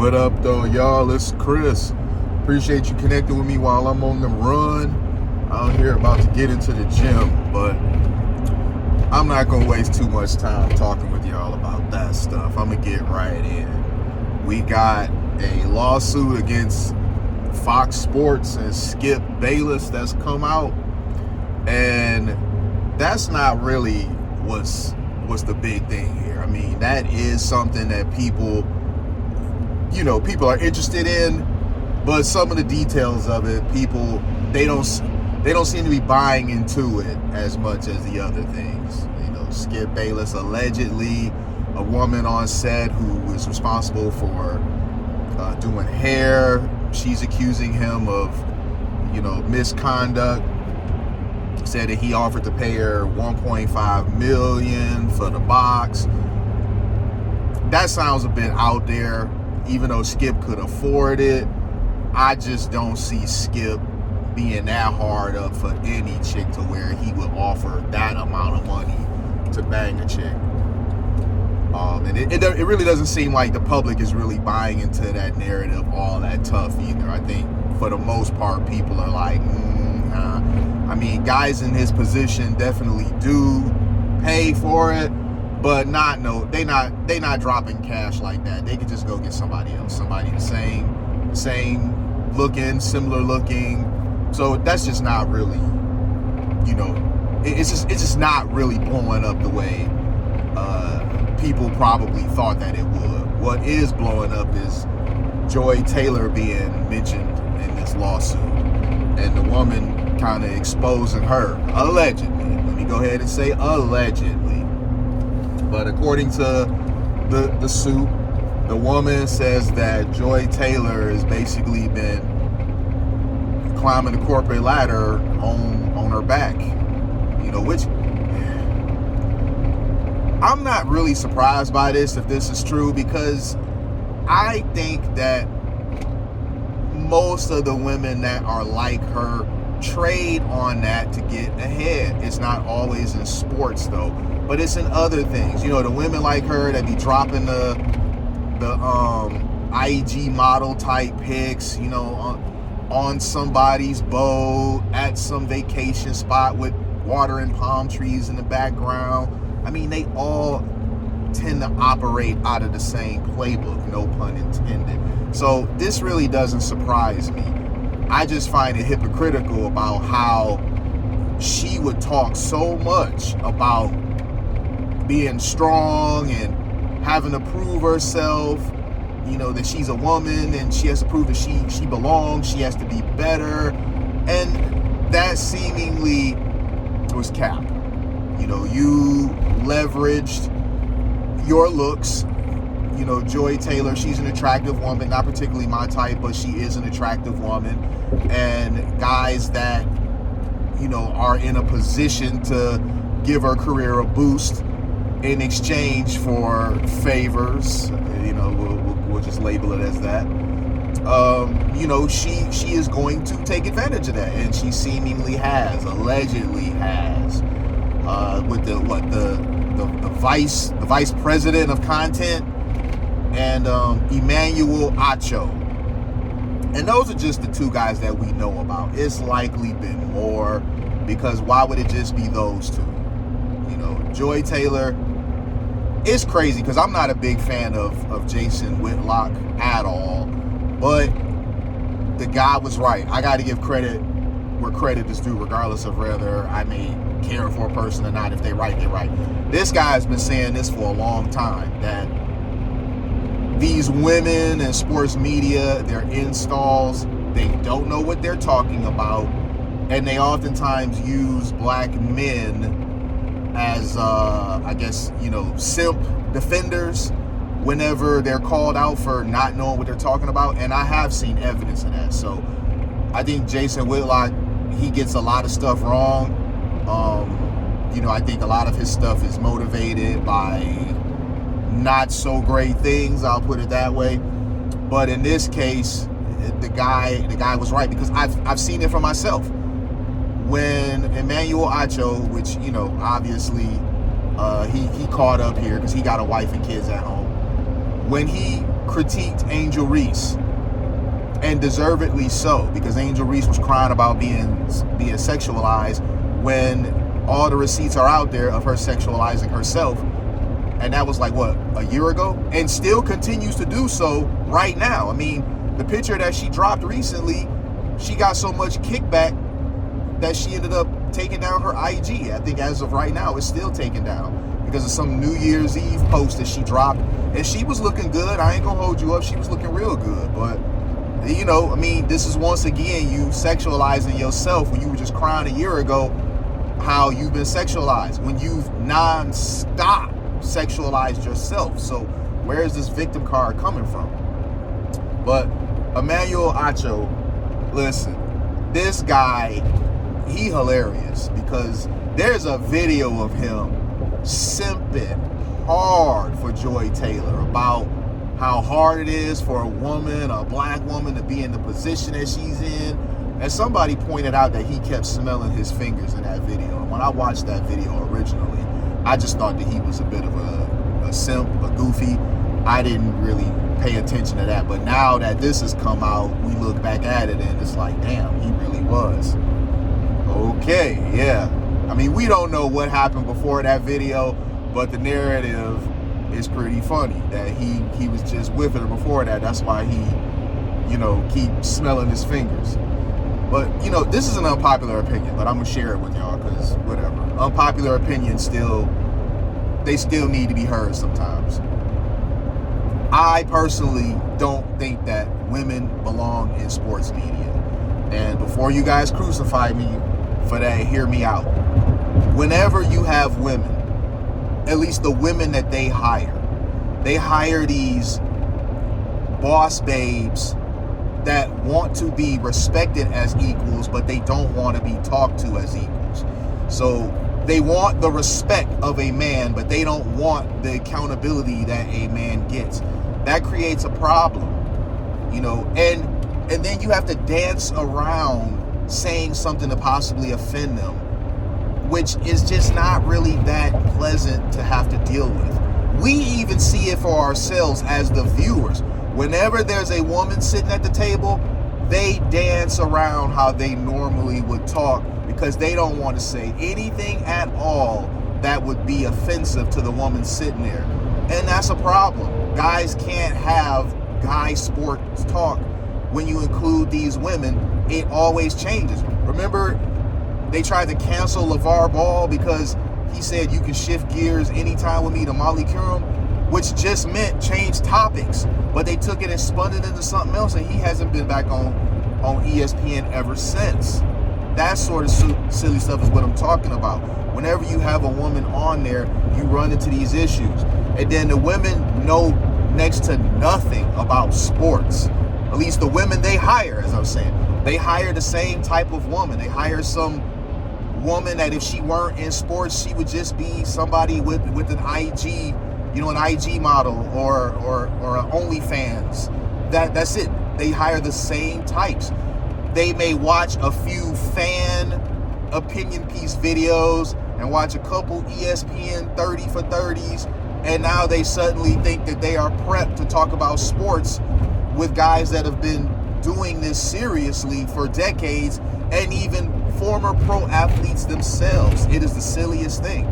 What up, though, y'all? It's Chris. Appreciate you connecting with me while I'm on the run. Out here about to get into the gym, but I'm not going to waste too much time talking with y'all about that stuff. I'm going to get right in. We got a lawsuit against Fox Sports and Skip Bayless that's come out, and that's not really what's the big thing here. I mean, that is something that people are interested in, but some of the details of it, they don't seem to be buying into it as much as the other things. Skip Bayless, allegedly a woman on set who was responsible for doing hair. She's accusing him of, misconduct. Said that he offered to pay her $1.5 million for the box. That sounds a bit out there, even though Skip could afford it. I just don't see Skip being that hard up for any chick to where he would offer that amount of money to bang a chick. And it really doesn't seem like the public is really buying into that narrative all that tough either. I think for the most part, people are like, nah. I mean, guys in his position definitely do pay for it, but they not dropping cash like that. They could just go get somebody else, somebody the same looking, similar looking. So that's just not really, it's just not really blowing up the way people probably thought that it would. What is blowing up is Joy Taylor being mentioned in this lawsuit, and the woman kind of exposing her, allegedly. Let me go ahead and say allegedly. But according to the suit, the woman says that Joy Taylor has basically been climbing the corporate ladder on her back, which I'm not really surprised by this if this is true, because I think that most of the women that are like her trade on that to get ahead. It's not always in sports though, but it's in other things. The women like her that be dropping the IG model type pics, on somebody's boat at some vacation spot with water and palm trees in the background. I mean, they all tend to operate out of the same playbook, no pun intended. So this really doesn't surprise me. I just find it hypocritical about how she would talk so much about being strong and having to prove herself, that she's a woman and she has to prove that she belongs, she has to be better. And that seemingly was cap. You leveraged your looks. Joy Taylor, she's an attractive woman, not particularly my type, but she is an attractive woman. And guys that, are in a position to give her career a boost in exchange for favors, we'll just label it as that. She is going to take advantage of that, and she seemingly allegedly has, with the vice president of content, and Emmanuel Acho. And those are just the two guys that we know about. It's likely been more, because why would it just be those two? Joy Taylor, it's crazy because I'm not a big fan of Jason Whitlock at all, but the guy was right. I got to give credit where credit is due, regardless of whether I may care for a person or not. If they right, they right. This guy has been saying this for a long time, that these women in sports media, they're installs, they don't know what they're talking about, and they oftentimes use black men as, simp defenders whenever they're called out for not knowing what they're talking about. And I have seen evidence of that. So I think Jason Whitlock, he gets a lot of stuff wrong. I think a lot of his stuff is motivated by not so great things, I'll put it that way. But in this case, the guy was right, because I've seen it for myself. When Emmanuel Acho, which obviously he caught up here because he got a wife and kids at home, when he critiqued Angel Reese, and deservedly so, because Angel Reese was crying about being sexualized when all the receipts are out there of her sexualizing herself. And that was like, what, a year ago? And still continues to do so right now. I mean, the picture that she dropped recently, she got so much kickback that she ended up taking down her IG. I think as of right now, it's still taken down because of some New Year's Eve post that she dropped. And she was looking good. I ain't gonna hold you up. She was looking real good. But, you know, I mean, this is once again you sexualizing yourself when you were just crying a year ago how you've been sexualized, when you've non-stop sexualized yourself. So where is this victim card coming from? But Emmanuel Acho, listen, this guy, he hilarious, because there's a video of him simping hard for Joy Taylor about how hard it is for a woman, a black woman, to be in the position that she's in. And somebody pointed out that he kept smelling his fingers in that video. And when I watched that video originally, I just thought that he was a bit of a simp, a goofy. I didn't really pay attention to that. But now that this has come out, we look back at it and it's like, damn, he really was. Okay, yeah. I mean, we don't know what happened before that video, but the narrative is pretty funny that he was just with her before that. That's why he, you know, keeps smelling his fingers. But, you know, this is an unpopular opinion, but I'm going to share it with y'all because whatever. Unpopular opinions they still need to be heard sometimes. I personally don't think that women belong in sports media. And before you guys crucify me for that, hear me out. Whenever you have women, at least the women that they hire these boss babes that want to be respected as equals, but they don't want to be talked to as equals. So they want the respect of a man, but they don't want the accountability that a man gets. That creates a problem, you know, and then you have to dance around saying something to possibly offend them, which is just not really that pleasant to have to deal with. We even see it for ourselves as the viewers. Whenever there's a woman sitting at the table, they dance around how they normally would talk because they don't want to say anything at all that would be offensive to the woman sitting there. And that's a problem. Guys can't have guy sports talk. When you include these women, it always changes. Remember, they tried to cancel LeVar Ball because he said you can shift gears anytime with me to Molly Curum, which just meant change topics. But they took it and spun it into something else, and he hasn't been back on ESPN ever since. That sort of silly stuff is what I'm talking about. Whenever you have a woman on there, you run into these issues. And then the women know next to nothing about sports. At least the women they hire, as I was saying. They hire the same type of woman. They hire some woman that if she weren't in sports, she would just be somebody with an IG, you know, an IG model or an OnlyFans. That's it. They hire the same types. They may watch a few fan opinion piece videos and watch a couple ESPN 30 for 30s, and now they suddenly think that they are prepped to talk about sports with guys that have been doing this seriously for decades, and even former pro athletes themselves. It is the silliest thing.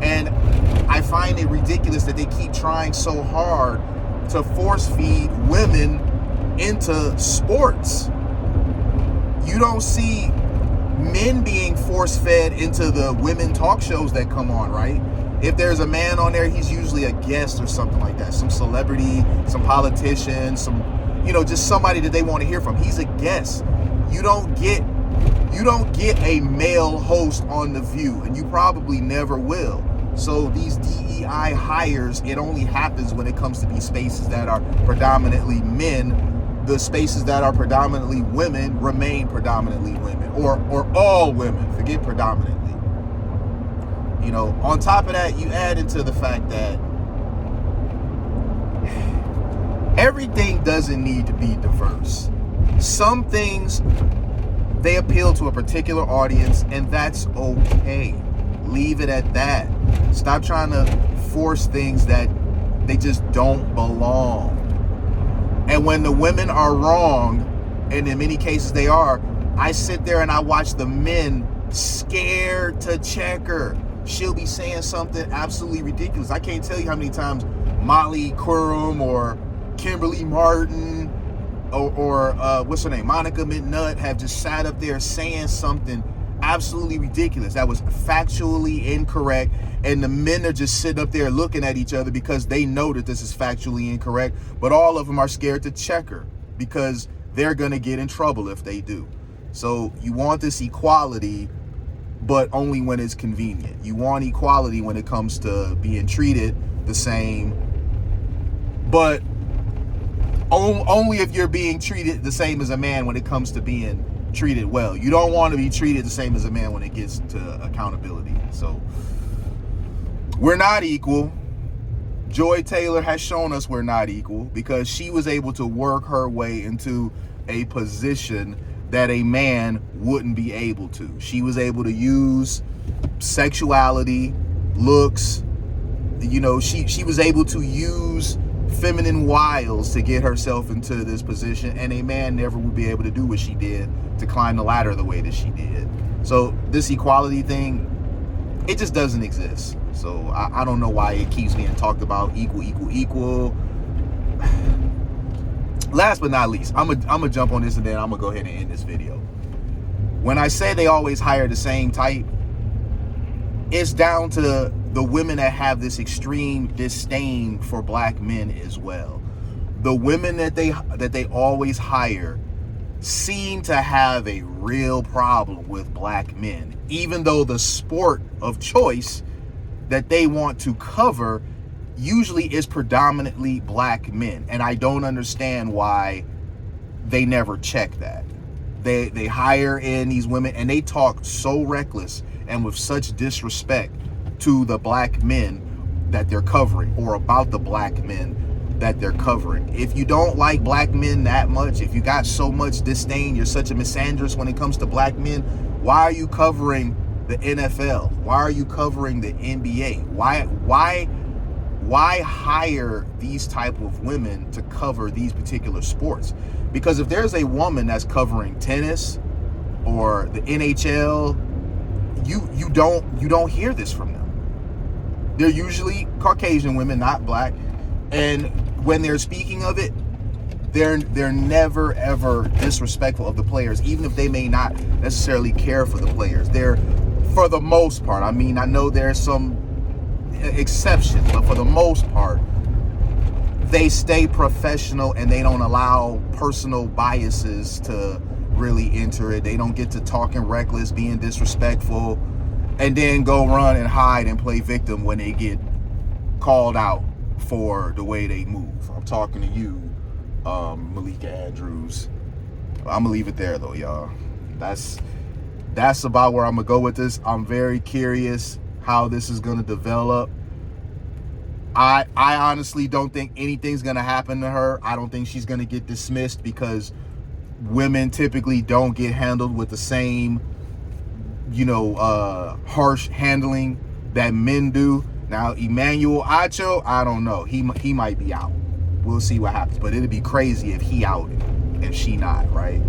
And I find it ridiculous that they keep trying so hard to force feed women into sports. You don't see men being force fed into the women talk shows that come on, right? If there's a man on there, he's usually a guest or something like that. Some celebrity, some politician, some, you know, just somebody that they want to hear from. He's a guest. You don't get a male host on The View, and you probably never will. So these DEI hires, it only happens when it comes to these spaces that are predominantly men. The spaces that are predominantly women remain predominantly women, or all women. Forget predominantly. You know, on top of that, you add into the fact that everything doesn't need to be diverse. Some things, they appeal to a particular audience, and that's okay. Leave it at that. Stop trying to force things that they just don't belong. And when the women are wrong, and in many cases they are, I sit there and I watch the men scared to check her. She'll be saying something absolutely ridiculous. I can't tell you how many times Molly Quorum or Kimberly Martin or what's her name, Monica McNutt, have just sat up there saying something absolutely ridiculous that was factually incorrect, and the men are just sitting up there looking at each other because they know that this is factually incorrect, but all of them are scared to check her because they're going to get in trouble if they do. So you want this equality, but only when it's convenient. You want equality when it comes to being treated the same, but only if you're being treated the same as a man when it comes to being treated well. You don't want to be treated the same as a man when it gets to accountability. So we're not equal. Joy Taylor has shown us we're not equal because she was able to work her way into a position that a man wouldn't be able to. She was able to use sexuality, looks, you know, she was able to use feminine wiles to get herself into this position, and a man never would be able to do what she did to climb the ladder the way that she did. So this equality thing, it just doesn't exist. So I don't know why it keeps being talked about equal. Last but not least, I'm gonna jump on this and then I'm gonna go ahead and end this video. When I say they always hire the same type, it's down to the women that have this extreme disdain for black men as well. The women that they always hire seem to have a real problem with black men, even though the sport of choice that they want to cover usually is predominantly black men. And I don't understand why they never check that. They hire in these women and they talk so reckless and with such disrespect to the black men that they're covering, or about the black men that they're covering. If you don't like black men that much, if you got so much disdain, you're such a misandrist when it comes to black men, why are you covering the NFL? Why are you covering the NBA? Why hire these type of women to cover these particular sports? Because if there's a woman that's covering tennis or the NHL, you don't hear this from them. They're usually Caucasian women, not black. And when they're speaking of it, they're never ever disrespectful of the players, even if they may not necessarily care for the players. They're, for the most part, I mean, I know there's some exceptions, but for the most part, they stay professional and they don't allow personal biases to really enter it. They don't get to talking reckless, being disrespectful, and then go run and hide and play victim when they get called out for the way they move. I'm talking to you, Malika Andrews. I'm gonna leave it there though, y'all. That's about where I'm gonna go with this. I'm very curious how this is gonna develop. I honestly don't think anything's gonna happen to her. I don't think she's gonna get dismissed because women typically don't get handled with the same, harsh handling that men do. Now, Emmanuel Acho, I don't know. He might be out. We'll see what happens. But it'd be crazy if he out and she not, right?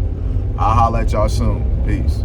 I'll holler at y'all soon. Peace.